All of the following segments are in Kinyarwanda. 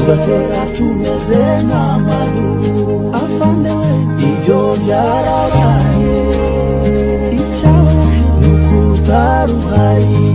tugatera tumeze nk'amadubu afande we ibyo byarabaye icyabaye ni ukutaruhari.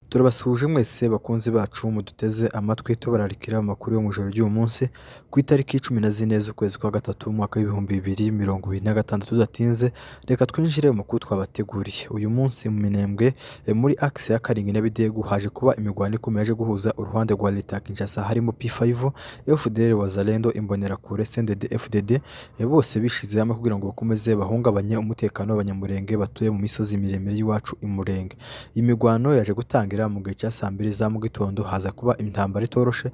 Turabasuhuje mwese bakunzi bacu muduteze amatwi tubararikira amakuru yo mu ijoro ry'uyu munsi ku itariki 14 z'ukwezi kwa gatatu mu mwaka w'ibihumbi 2026. Tudatinze reka twinjire mu makuru twabateguriye. Uyu munsi mu Minembwe muri axe ya Karingi na Bidegu haje kuba imigwano ikomeye yaje guhuza uruhande rwa leta ya Kinshasa harimo P5, FDLR Wazalendo, Imbonerakure, CNDD FDD bose bishize hamwe kugira ngo bakomeze bahungabanye umutekano w'abanyamurenge batuye mu misozi miremire y'iwacu imurenge. Imigwano yaje gutangira mu gihe cya saa 2 za mu gitondo haza kuba intambara itoroshe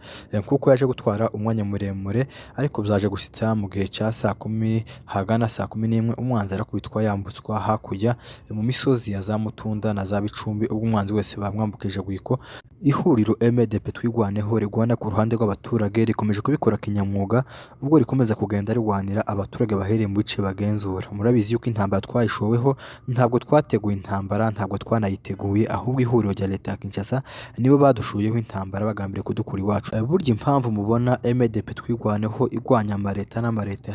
kuko yaje gutwara umwanya muremure, ariko byaje gusitsa mu gihe cya saa 10 hagana saa 11 umwanzi arakubitwa yambutswa hakurya mu misozi ya za Mutunda na za Bicumbi, ubwo umwanzi wese bamwambukije gwiko. Ihuriro MDP twigwaneho rigwana ku ruhande rw'abaturage rikomeje kubikora kinyamwuga, ubwo rikomeza kugenda rigwanira abaturage bahereye mu bice bagenzura. Murabizi yuko intambara twayishoweho ntabwo twateguye intambara, ntabwo twanayiteguye, ahubwo ihuriro rya leta ya Kinshasa nibo badushuyeho intambara bagambiriye kudukura iwacu. Burya impamvu mubona MDP twigwaneho igwanya amareta n'amareta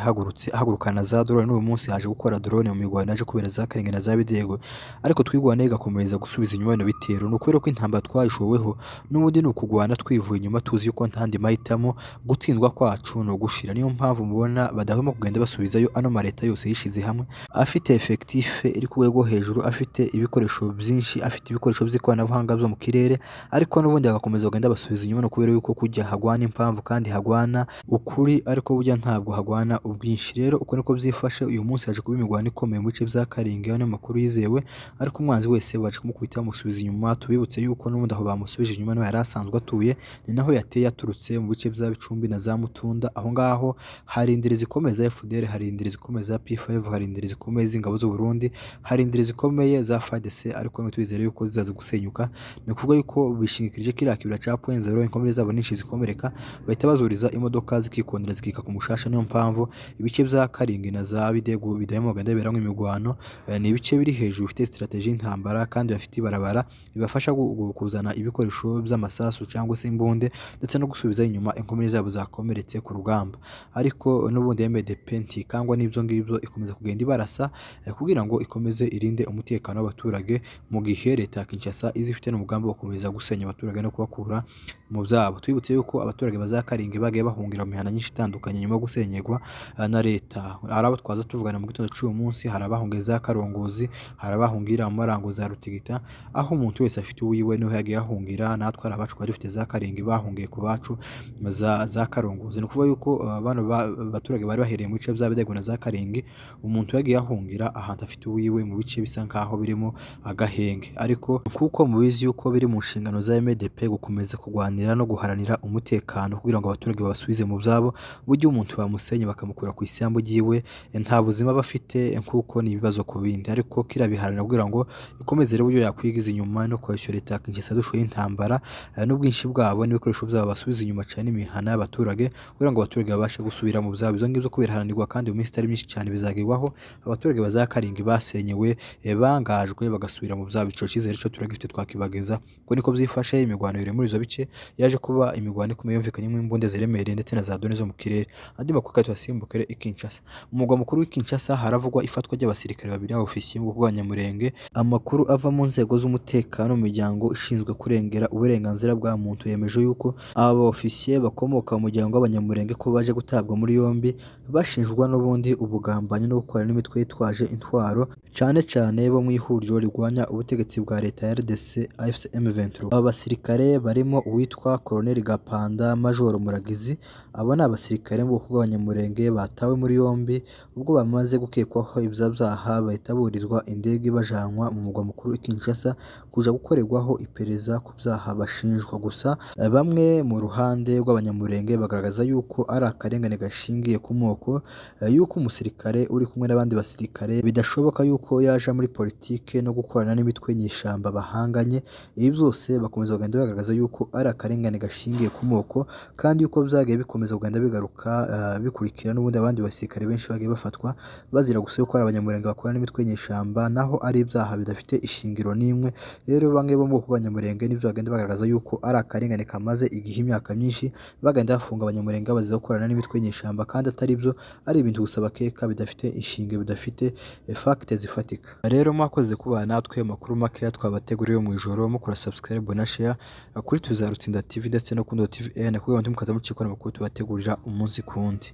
hagurukana za drone, n'uyu munsi haje gukora drone mu migwano yaje kubera za Karingi na za Bidego, ariko twigwaneho igakomeza gusubiza inyuma bino bitero. Nukubera ko intambara twayishoweho n'ubundi ni ukugwana twivuye inyuma, tuzi yuko ntandi mahitamo gutsindwa kwacu no gushira. Niyo mpamvu mubona badahwema kugenda basubizayo ano mareta yose yishize hamwe afite effectif iri ku rwego hejuru, afite ibikoresho byinshi, afite ibikoresho by'ikoranabuhanga byo mu kirere, ariko n'ubundi agakomeza kugenda basubiza inyuma. No kubera yuko kujya hagwana impamvu kandi hagwana ukuri, ariko burya ntabwo hagwana ubwinshi. Rero uko niko byifashe uyu munsi haje kuba imigwano ikomeye mu bice bya Karingi, ayo makuru yizewe, ariko umwanzi wese baje kumukubita bamusubiza inyuma. Tubibutse yuko n'ubundi aho bamusubije inyuma no yari asanzwe atuye, ni naho yateye aturutse mu bice bya Bicumbi na za Mutunda. Aho ngaho hari indiri zikomeza FDL, hari indiri zikomeza P5, hari indiri zikomeza ingabo z'u Burundi, hari indiri zikomeye za FARDC, ariko no twizere yuko zizaza gusenyuka. Ni kuvuga yuko bishingikirije kiriya kibira ca Pwenzero, inkomere zabo nyinshi zikomereka, bahita bazuriza imodoka zikikondera zikika ku mushasha. Niyo mpamvu ibice bya Karingi na za Bidego bidahemo ganda beramwe imigwano. Ni ibice biri hejuru bifite strategy y'intambara kandi bafite ibarabara bibafasha kuzana ibikoresho by'amasasu cyangwa se imbunde, ndetse no gusubiza inyuma inkomere zabo zakomeretse ku rugamba. Ariko n'ubundi MDP ntikangwa n'ibyo ngibyo, ikomeza kugenda ibarasa kugira ngo ikomeze irinde umutekano w'abaturage, mu gihe leta ya Kinshasa izifite n'umugambi wo gukomeza gusenya abaturage no kubakura mu byabo. Twibutse yuko abaturage bazakaringe bagiye bahungira mu mihana nyinshi itandukanye nyuma yo gusenyegwa na leta. Hari abo twaza tuvugana mu gitondo cy'uyu munsi, hari abahungiye za Karongozi, hari abahungira mu marango za Rutigita, aho umuntu wese afite uwiwe niho yagiye ahungira. Natwe hari abacu twari dufite za Karingi bahungiye ku bacu za Karongozi. Ni kuvuga yuko bano baturage bari bahereye mu bice bya Bidego na za Karingi, umuntu yagiye ahungira ahantu afite uwiwe mu bice bisa nkaho birimo agahenge. Ariko kuko mubizi yuko biri mu nshingano za MDP gukomeza kugwanira no guharanira umutekano kugira ngo abaturage babasubize mu byabo, buryo umuntu bamusenye bakamukura ku isambu giwe nta buzima bafite, kuko ni ibibazo ku bindi. Ariko kirabiharanira kugira ngo ikomeze rero uburyo yakwigiza inyuma no kweshyura leta ya Kinshasa dushoye intambara n'ubwinshi bwabo n'ibikoresho byabo basubiza inyuma cyane imihana y'abaturage, kugira ngo abaturage babashe gusubira mu byabo. Izo ngibyo kubiharanirwa kandi mu minsi itari myinshi cyane bizagirwaho, abaturage bazakaringa basenyewe bangajwe bagasubira mu byabo. Ico cyizere cyo turagifite twakibageza ko niko byifashe. Imigwano iri muri izo bice yaje kuba imigwano ikomeye yumvikanyemo imbunde ziremereye ndetse na za drone zo mu kirere. Andi makuru kandi twasimbukire i Kinshasa. Mu mugwa mukuru w'i Kinshasa haravugwa ifatwa ry'abasirikare babiri b'ofisiye mu kurwanya Murenge. Amakuru ava mu nzego z'umutekano mu miryango ishinzwe kurengera uburenganzira bwa muntu yemeje yuko aba ofisiye bakomoka mu muryango w'abanyamurenge ko baje gutabwa muri yombi bashinjwa n'ubundi ubugambanyi no gukorana n'imitwe yitwaje intwaro, cyane cyane bo mu ihuriro rigwanya ubutegetsi bwa leta ya RDC AFC M23. Aba basirikare barimo uwitwa Colonel Gapanda, Major Muragizi. Abo ni abasirikare mu bwoko bw'abanyamurenge batawe muri yombi ubwo bamaze gukekwaho ibyaha, bahita burizwa indege bajanwa mu mugwa mukuru i Kinshasa kuja gukorerwaho iperereza ku byaha bashinjwa. Gusa bamwe mu ruhande rw'abanyamurenge bagaragaza yuko ari akarengane gashingiye ku moko, yuko umusirikare uri kumwe n'abandi basirikare bidashoboka yuko yaja muri politike no gukorana n'imitwe nyishamba bahanganye. Ibi byose bakomeza kugenda bagaragaza yuko ari akarengane gashingiye ku moko kandi uko byagiye bikomeza kugenda bigaruka bikurikira n'ubundi abandi basirikare benshi bagiye bafatwa bazira gusa yuko ari abanyamurenge bakorana n'imitwe y'inyeshyamba naho ari ibyaha bidafite ishingiro n'imwe. Rero bamwe bo mu bwoko bw'abanyamurenge nibyo bagenda bagaragaza yuko ari akarengane kamaze igihe imyaka myinshi bagenda bafunga abanyamurenge baziza gukorana n'imitwe y'inyeshyamba kandi atari byo, ari ibintu gusa bakeka bidafite ishingiro bidafite fagite zifatika. Rero mwakoze kubana natwe amakuru makeya twabateguriye mu ijoro mukora subscribe na share kuri Tuzarutsinda TV ndetse no kuri TV kugira ngo mukaza mucikora amakuru tubategurira umunsi ku wundi.